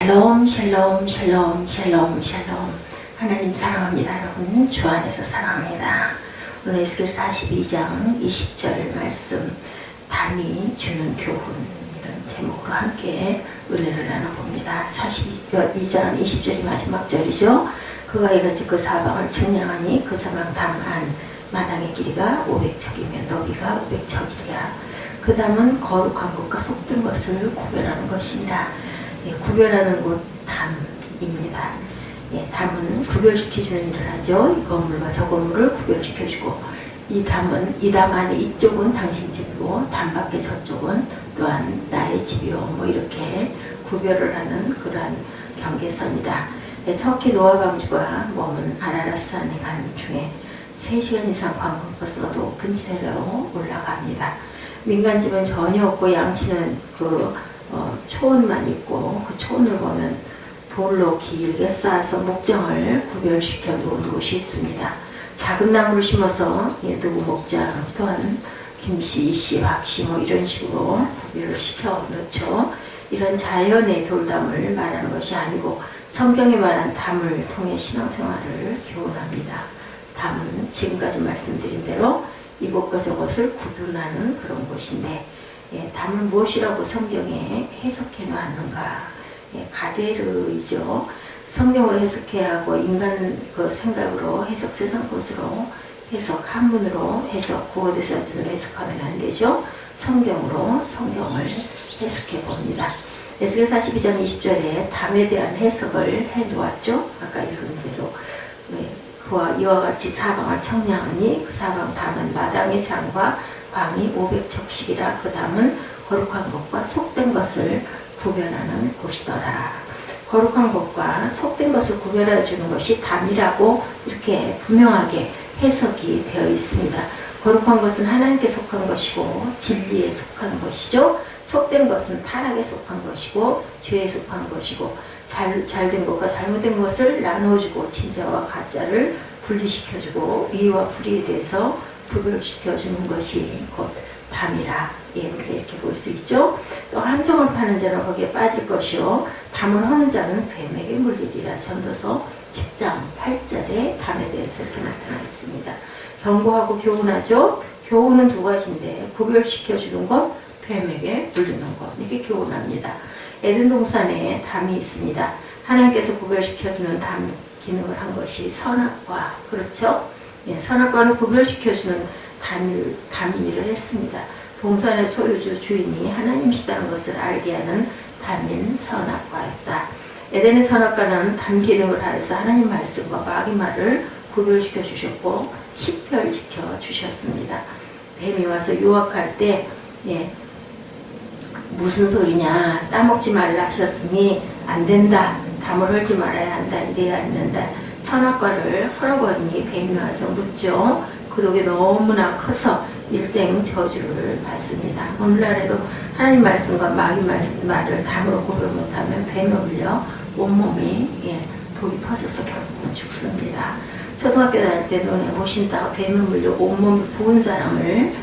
샬롬 샬롬 샬롬 샬롬 샬롬. 하나님 사랑합니다. 여러분 주 안에서 사랑합니다. 오늘 에스겔 42장 20절 말씀, 담이 주는 교훈, 이런 제목으로 함께 은혜를 나눠봅니다. 42장 20절이 마지막 절이죠. 그가 이같이 그 사방을 측량하니 그 사방 담 안 마당의 길이가 500척이며 너비가 500척이랴. 그 담은 거룩한 것과 속된 것을 구별하는 것이니라. 구별하는 곳 담입니다. 담은 구별시켜주는 일을 하죠. 이 건물과 저 건물을 구별시켜주고, 이 담은 이 담 안에 이쪽은 당신 집이고 담 밖에 저쪽은 또한 나의 집이요, 뭐 이렇게 구별을 하는 그러한 경계선이다. 터키 노아 방주가 머문 아라라스산에 가는 중에 3시간 이상 관광버스가 높은 지대로 올라갑니다. 민간집은 전혀 없고 양치는 초원만 있고, 그 초원을 보면 돌로 길게 쌓아서 목장을 구별시켜 놓은 곳이 있습니다. 작은 나무를 심어서 누구 목장, 또한 김씨, 이씨, 박씨 뭐 이런 식으로 구별을 시켜 놓죠. 이런 자연의 돌담을 말하는 것이 아니고 성경에 말한 담을 통해 신앙생활을 교훈합니다. 담은 지금까지 말씀드린 대로 이곳과 저곳을 구분하는 그런 곳인데, 담을 무엇이라고 성경에 해석해 놨는가? 가데르이죠. 성경으로 해석해야 하고 인간 그 생각으로 해석, 세상 것으로 해석, 한문으로 해석, 구어대사전으로 해석하면 안 되죠. 성경으로 성경을 해석해 봅니다. 에스겔 42장 20절에 담에 대한 해석을 해 놓았죠. 아까 읽은 대로. 그와 이와 같이 사방을 청량하니 그 사방 담은 마당의 장과 방이 500척씩이라. 그 담은 거룩한 것과 속된 것을 구별하는 곳이더라. 거룩한 것과 속된 것을 구별해 주는 것이 담이라고 이렇게 분명하게 해석이 되어 있습니다. 거룩한 것은 하나님께 속한 것이고 진리에 속한 것이죠. 속된 것은 타락에 속한 것이고 죄에 속한 것이고, 잘된 것과 잘못된 것을 나눠주고 진짜와 가짜를 분리시켜주고 의와 불의에 대해서 구별시켜주는 것이 곧 담이라. 이렇게 볼 수 있죠. 또 함정을 파는 자는 거기에 빠질 것이요 담을 허는 자는 뱀에게 물리리라. 전도서 10장 8절에 담에 대해서 이렇게 나타나 있습니다. 경고하고 교훈하죠. 교훈은 두 가지인데 구별시켜주는 것, 뱀에게 물리는 것, 이렇게 교훈합니다. 에덴 동산에 담이 있습니다. 하나님께서 구별시켜주는 담 기능을 한 것이 선악과, 그렇죠? 선악과는 구별시켜주는 담 일을 했습니다. 동산의 소유주 주인이 하나님이시다는 것을 알게 하는 담인 선악과였다. 에덴의 선악과는 담 기능을 하여서 하나님 말씀과 마귀 말을 구별시켜 주셨고 식별시켜 주셨습니다. 뱀이 와서 유혹할 때 무슨 소리냐, 따먹지 말라 하셨으니 안 된다, 담을 헐지 말아야 한다, 이래야 한다. 선악과를 헐어버리니 뱀이 와서 묻죠. 그 독이 너무나 커서 일생 저주를 받습니다. 오늘날에도 하나님 말씀과 마귀 말을 담으로 구별 못하면 뱀에 물려 온몸이 독이 퍼져서 결국은 죽습니다. 초등학교 다닐 때 눈에 보신다가 뱀에 물려 온몸이 부은 사람을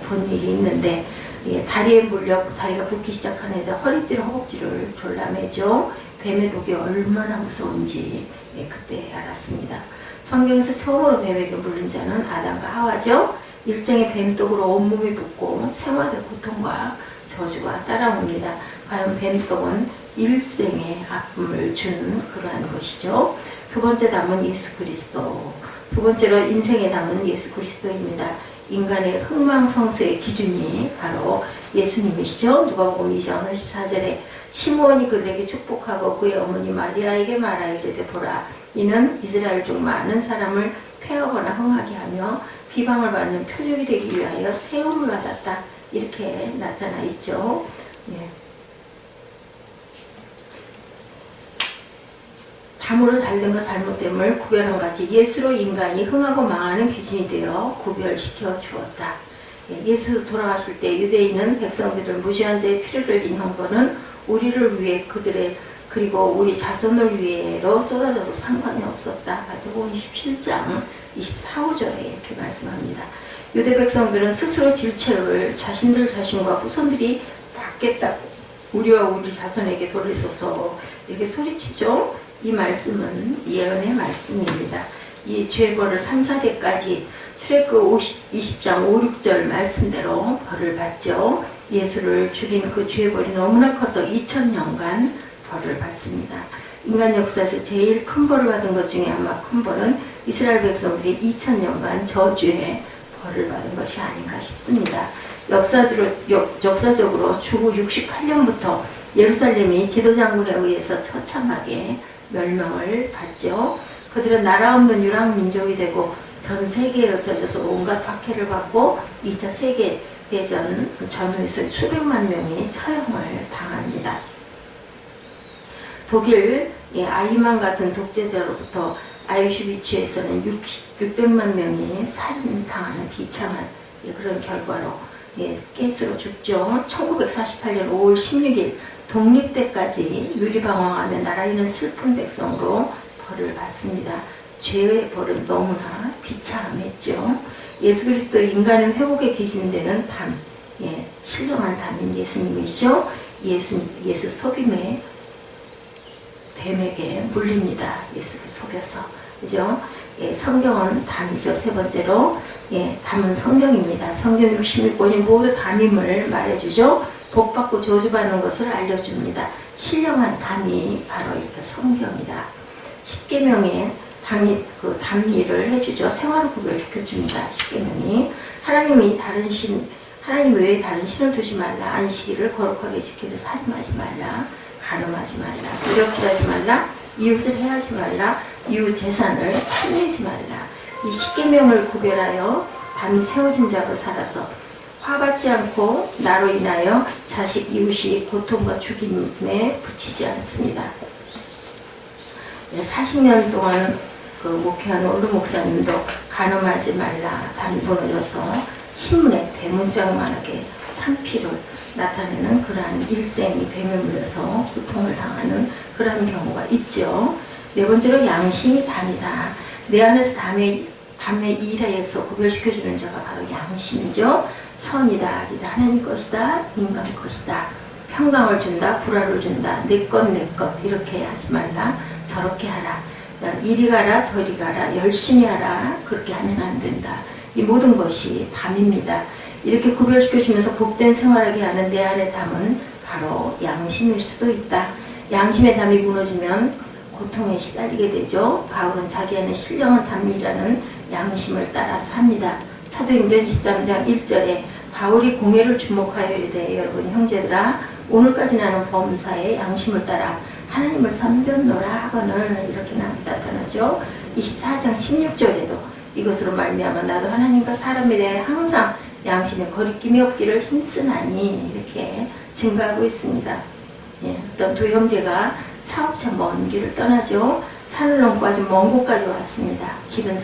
본 일이 있는데, 다리에 물려 다리가 붓기 시작한 애들 허리띠를 허벅지를 졸라매죠. 뱀의 독이 얼마나 무서운지 그때 알았습니다. 성경에서 처음으로 뱀에게 물린 자는 아담과 하와죠. 일생의 뱀독으로 온몸이 붓고 생활의 고통과 저주가 따라옵니다. 과연 뱀독은 일생의 아픔을 주는 그러한 것이죠. 두 번째 담은 예수 그리스도. 두 번째로 인생의 담은 예수 그리스도입니다. 인간의 흥망성쇠의 기준이 바로 예수님이시죠. 누가복음 2장 34절에 시므온이 그들에게 축복하고 그의 어머니 마리아에게 말하이르되 보라, 이는 이스라엘 중 많은 사람을 폐하거나 흥하게 하며 비방을 받는 표적이 되기 위하여 세움을 받았다. 이렇게 나타나 있죠. 담으로 달된과 잘못됨을 구별한 같이 예수로 인간이 흥하고 망하는 기준이 되어 구별시켜 주었다. 예수 돌아가실 때 유대인은 백성들을 무죄한 자의 피를 흘린 형벌은 우리를 위해 그리고 우리 자손을 위해로 쏟아져서 상관이 없었다. 마태복음 27장 24~25절에 이렇게 말씀합니다. 유대 백성들은 스스로 질책을 자신과 후손들이 받겠다고 우리와 우리 자손에게 돌리소서 이렇게 소리치죠. 이 말씀은 예언의 말씀입니다. 이 죄벌을 3, 4대까지 출애굽 20장 5, 6절 말씀대로 벌을 받죠. 예수를 죽인 그 죄벌이 너무나 커서 2000년간 벌을 받습니다. 인간 역사에서 제일 큰 벌을 받은 것 중에 아마 큰 벌은 이스라엘 백성들이 2000년간 저주의 벌을 받은 것이 아닌가 싶습니다. 역사적으로 주후 68년부터 예루살렘이 디도 장군에 의해서 처참하게 멸망을 받죠. 그들은 나라 없는 유랑 민족이 되고 전 세계에 흩어져서 온갖 박해를 받고 2차 세계대전 전후에서 수백만 명이 처형을 당합니다. 독일 아이만 같은 독재자로부터 아우슈비츠에서는 600만 명이 살인당하는 비참한 그런 결과로 가스로 죽죠. 1948년 5월 16일 독립때까지 유리방황하며 나라 잃은 슬픈 백성으로 벌을 받습니다. 죄의 벌은 너무나 비참했죠. 예수 그리스도 인간을 회복에 계시는 데는 담, 신령한 담인 예수님이시죠. 예수 속임에 뱀에게 물립니다. 예수를 속여서. 그죠? 성경은 담이죠. 세 번째로, 담은 성경입니다. 성경 66권이 모두 담임을 말해주죠. 복받고 저주받는 것을 알려줍니다. 신령한 담이 바로 이렇게 성경이다. 십계명에 담리를 해주죠. 생활을 구별시켜줍니다. 십계명이. 하나님 외에 다른 신을 두지 말라. 안식일을 거룩하게 지키라. 살인하지 말라. 간음하지 말라. 도적질하지 말라. 이웃을 해하지 말라. 이웃 재산을 탐내지 말라. 이 십계명을 구별하여 담이 세워진 자로 살아서 화받지 않고 나로 인하여 자식 이웃이 고통과 죽임에 붙이지 않습니다. 40년 동안 목회하는 오르 목사님도 간음하지 말라 담이 무너져서 신문에 대문짝만하게 참피를 나타내는 그러한 일생이 뱀에 물려서 고통을 당하는 그러한 경우가 있죠. 네 번째로 양심이 담이다. 내 안에서 담의 일하에서 구별시켜주는 자가 바로 양심이죠. 선이다, 아니다, 하나님 것이다, 인간 것이다. 평강을 준다, 불화를 준다, 내 것 이렇게 하지 말라, 저렇게 하라. 이리 가라, 저리 가라, 열심히 하라. 그렇게 하면 안 된다. 이 모든 것이 담입니다. 이렇게 구별시켜주면서 복된 생활하게 하는 내 안의 담은 바로 양심일 수도 있다. 양심의 담이 무너지면 고통에 시달리게 되죠. 바울은 자기 안에 신령한 담이라는 양심을 따라서 합니다. 사도행전 13장 1절에 바울이 공회를 주목하여 이르되 여러분 형제들아 오늘까지 나는 범사의 양심을 따라 하나님을 섬겼노라 하거늘 이렇게 나타나죠. 24장 16절에도 이것으로 말미암아 나도 하나님과 사람에 대해 항상 양심에 거리낌이 없기를 힘쓰나니 이렇게 증가하고 있습니다. 어떤 두 형제가 사업차 먼 길을 떠나죠. 산을 넘고 아주 먼 곳까지 왔습니다. 길은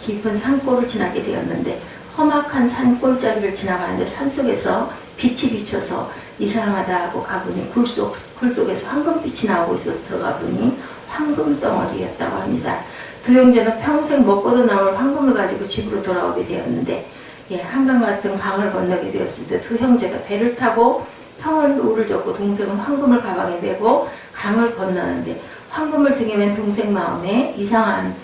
깊은 산골을 지나게 되었는데 험악한 산골짜기를 지나가는데 산속에서 빛이 비쳐서 이상하다 하고 가보니 굴 속에서 황금빛이 나오고 있어서 들어가 보니 황금 덩어리였다고 합니다. 두 형제는 평생 먹고도 남을 황금을 가지고 집으로 돌아오게 되었는데 한강 같은 강을 건너게 되었을 때 두 형제가 배를 타고 형은 우를 젓고 동생은 황금을 가방에 메고 강을 건너는데 황금을 등에 맨 동생 마음에 이상한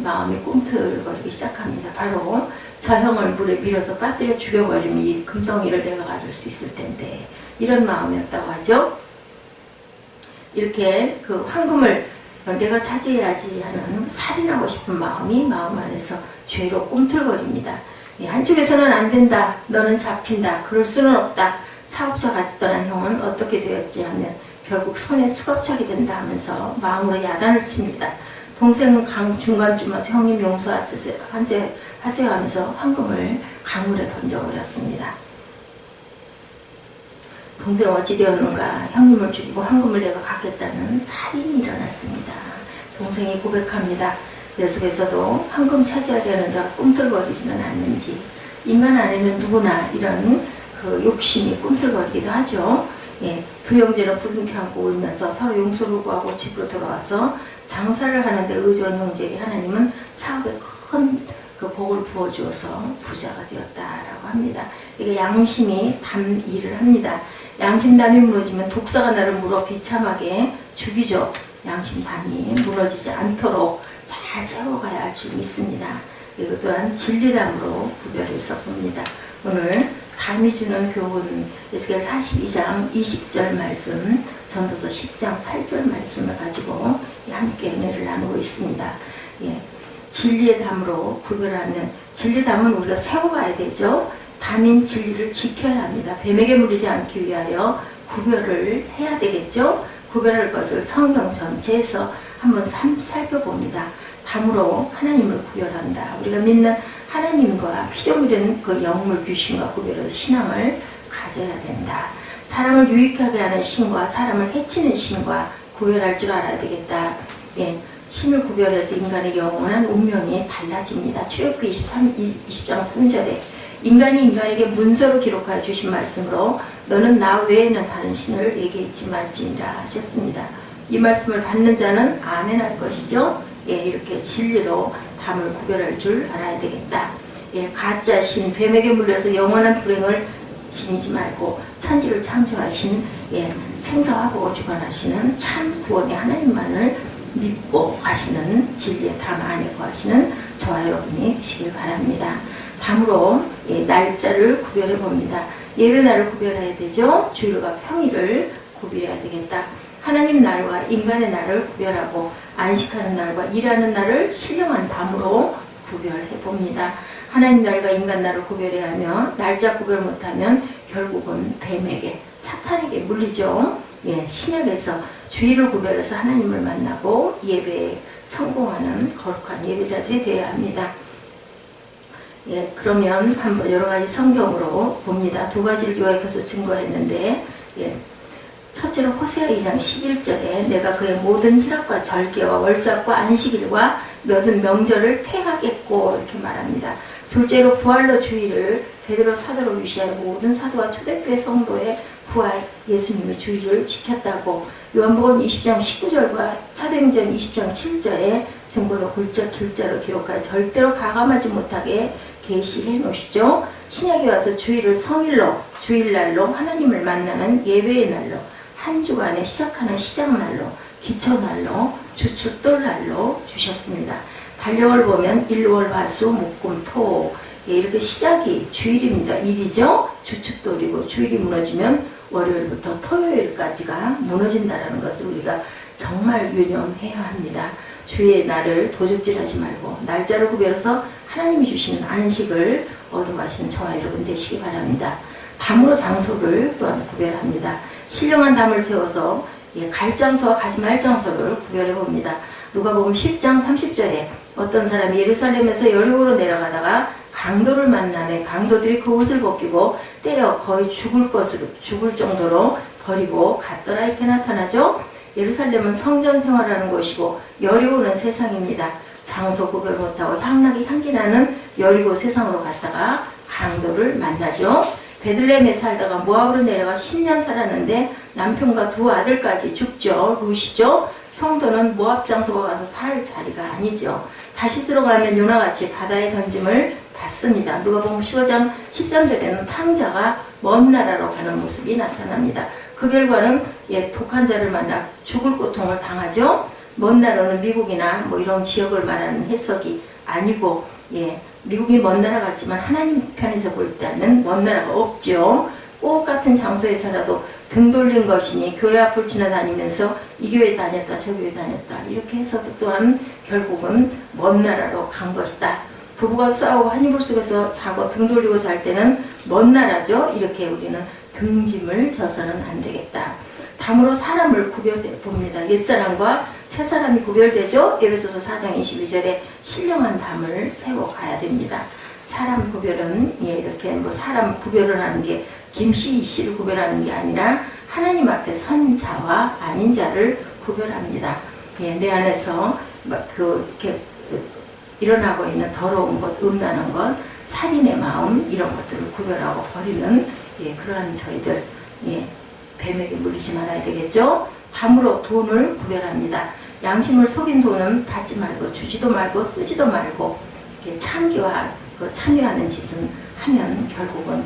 마음이 꿈틀거리기 시작합니다. 바로 저 형을 물에 밀어서 빠뜨려 죽여버리면 이 금덩이를 내가 가질 수 있을 텐데 이런 마음이었다고 하죠. 이렇게 그 황금을 내가 차지해야지 하는 살인하고 싶은 마음이 마음 안에서 죄로 꿈틀거립니다. 한쪽에서는 안 된다. 너는 잡힌다. 그럴 수는 없다. 사업자 같이 떠난 형은 어떻게 되었지 하면 결국 손에 수갑차게 된다 하면서 마음으로 야단을 칩니다. 동생은 강 중간쯤 와서 형님 용서하세요 하면서 황금을 강물에 던져버렸습니다. 동생 어찌 되었는가 형님을 죽이고 황금을 내가 갖겠다는 살인이 일어났습니다. 동생이 고백합니다. 내 속에서도 황금 차지하려는 자가 꿈틀거리지는 않는지 인간 안에는 누구나 이런 그 욕심이 꿈틀거리기도 하죠. 두 형제는 부둥켜 안고 울면서 서로 용서를 구하고 집으로 돌아와서 장사를 하는데 의존 형제에게 하나님은 사업에 큰 그 복을 부어주어서 부자가 되었다라고 합니다. 이게 양심이 담 일을 합니다. 양심담이 무너지면 독사가 나를 물어 비참하게 죽이죠. 양심담이 무너지지 않도록 잘 세워가야 할 줄 믿습니다. 이것 또한 진리담으로 구별해서 봅니다. 오늘 담이 주는 교훈 에스겔 42장 20절 말씀, 전도서 10장 8절 말씀을 가지고 함께 은혜를 나누고 있습니다. 예, 진리의 담으로 구별하면, 진리의 담은 우리가 세워가야 되죠. 담인 진리를 지켜야 합니다. 뱀에게 물리지 않기 위하여 구별을 해야 되겠죠. 구별할 것을 성경 전체에서 한번 살펴봅니다. 담으로 하나님을 구별한다. 우리가 믿는 하나님과 피조물인 그 영물 귀신과 구별해서 신앙을 가져야 된다. 사람을 유익하게 하는 신과 사람을 해치는 신과 구별할 줄 알아야 되겠다. 예, 신을 구별해서 인간의 영원한 운명이 달라집니다. 출애굽기 20장 3절에 인간이 인간에게 문서로 기록하여 주신 말씀으로 너는 나 외에는 다른 신을 얘기했지 말지니라 하셨습니다. 이 말씀을 받는 자는 아멘 할 것이죠. 예, 이렇게 진리로 담을 구별할 줄 알아야 되겠다. 예, 가짜 신, 뱀에게 물려서 영원한 불행을 지니지 말고 천지를 창조하신, 예, 생사하고 주관하시는 참 구원의 하나님만을 믿고 가시는 진리의 담 안에 거하시는 저와 여러분이 되시길 바랍니다. 담으로, 예, 날짜를 구별해 봅니다. 예배날을 구별해야 되죠. 주일과 평일을 구별해야 되겠다. 하나님 날과 인간의 날을 구별하고 안식하는 날과 일하는 날을 신령한 담으로 구별해 봅니다. 하나님 날과 인간 날을 구별해야 하며 날짜 구별 못하면 결국은 뱀에게, 사탄에게 물리죠. 예, 신약에서 주일을 구별해서 하나님을 만나고 예배에 성공하는 거룩한 예배자들이 되어야 합니다. 예, 그러면 한번 여러 가지 성경으로 봅니다. 두 가지를 요약해서 증거했는데, 예, 첫째로 호세아 2장 11절에 내가 그의 모든 희락과 절개와 월삭과 안식일과 모든 명절을 폐하겠고 이렇게 말합니다. 둘째로 부활로 주일을 베드로 사도로 위시하여 모든 사도와 초대교회 성도의 부활, 예수님의 주일을 지켰다고 요한복음 20장 19절과 사도행전 20장 7절에 증거로 글자로 기록하여 절대로 가감하지 못하게 계시해 놓으시죠. 신약에 와서 주일을 성일로, 주일날로 하나님을 만나는 예배의 날로, 한 주간에 시작하는 시작날로, 기초날로, 주춧돌날로 주셨습니다. 달력을 보면 일, 월, 화, 수, 목, 금, 토, 예, 이렇게 시작이 주일입니다. 일이죠. 주춧돌이고 주일이 무너지면 월요일부터 토요일까지가 무너진다는 것을 우리가 정말 유념해야 합니다. 주의 날을 도적질하지 말고 날짜를 구별해서 하나님이 주시는 안식을 얻어가시는 저와 여러분 되시기 바랍니다. 담으로 장소를 또한 구별합니다. 신령한 담을 세워서, 예, 갈 장소와 가지 말 장소를 구별해 봅니다. 누가복음 10장 30절에 어떤 사람이 예루살렘에서 여리고로 내려가다가 강도를 만나매 강도들이 그 옷을 벗기고 때려 거의 죽을 정도로 버리고 갔더라 이렇게 나타나죠. 예루살렘은 성전 생활하는 곳이고 여리고는 세상입니다. 장소 구별 못하고 향나게 향기나는 여리고 세상으로 갔다가 강도를 만나죠. 베들레헴에 살다가 모압으로 내려가 10년 살았는데 남편과 두 아들까지 죽죠. 루시죠. 성도는 모압 장소가 가서 살 자리가 아니죠. 다시스로 가면 요나같이 바다에 던짐을 받습니다. 누가복음 15장 13절에는 탕자가 먼 나라로 가는 모습이 나타납니다. 그 결과는, 예, 독한 자를 만나 죽을 고통을 당하죠. 먼 나라는 미국이나 뭐 이런 지역을 말하는 해석이 아니고, 예, 미국이 먼 나라 같지만 하나님 편에서 볼 때는 먼 나라가 없죠. 꼭 같은 장소에 살아도 등 돌린 것이니 교회 앞을 지나다니면서 이 교회 다녔다 저 교회 다녔다 이렇게 해서도 또한 결국은 먼 나라로 간 것이다. 부부가 싸우고 한 이불 속에서 자고 등 돌리고 잘 때는 먼 나라죠. 이렇게 우리는 등짐을 져서는 안 되겠다. 담으로 사람을 구별해 봅니다. 옛사람과 새사람이 구별되죠. 에베소서 4장 22절에 신령한 담을 세워 가야 됩니다. 사람 구별은, 예, 이렇게 뭐 사람 구별을 하는 게 김씨 이씨를 구별하는 게 아니라 하나님 앞에 선 자와 아닌 자를 구별합니다. 예, 내 안에서 이렇게 일어나고 있는 더러운 것, 음란한 것, 살인의 마음 이런 것들을 구별하고 버리는, 예, 그러한 저희들, 예, 뱀에게 물리지 말아야 되겠죠. 담으로 돈을 구별합니다. 양심을 속인 돈은 받지 말고 주지도 말고 쓰지도 말고 이렇게 참기와 그 참여하는 짓은 하면 결국은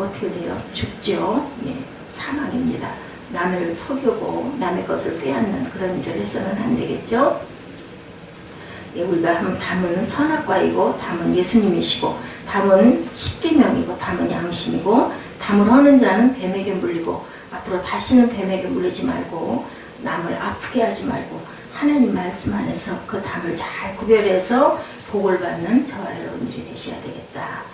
어떻게 돼요? 죽죠. 예, 사망입니다. 남을 속이고 남의 것을 빼앗는 그런 일을 해서는 안 되겠죠. 예, 우리가 한번 담은 선악과이고 담은 예수님이시고 담은 십계명이고 담은 양심이고 담을 하는 자는 뱀에게 물리고 앞으로 다시는 뱀에게 물리지 말고 남을 아프게 하지 말고 하나님 말씀 안에서 그 담을 잘 구별해서 복을 받는 저와 여러분들이 되셔야 되겠다.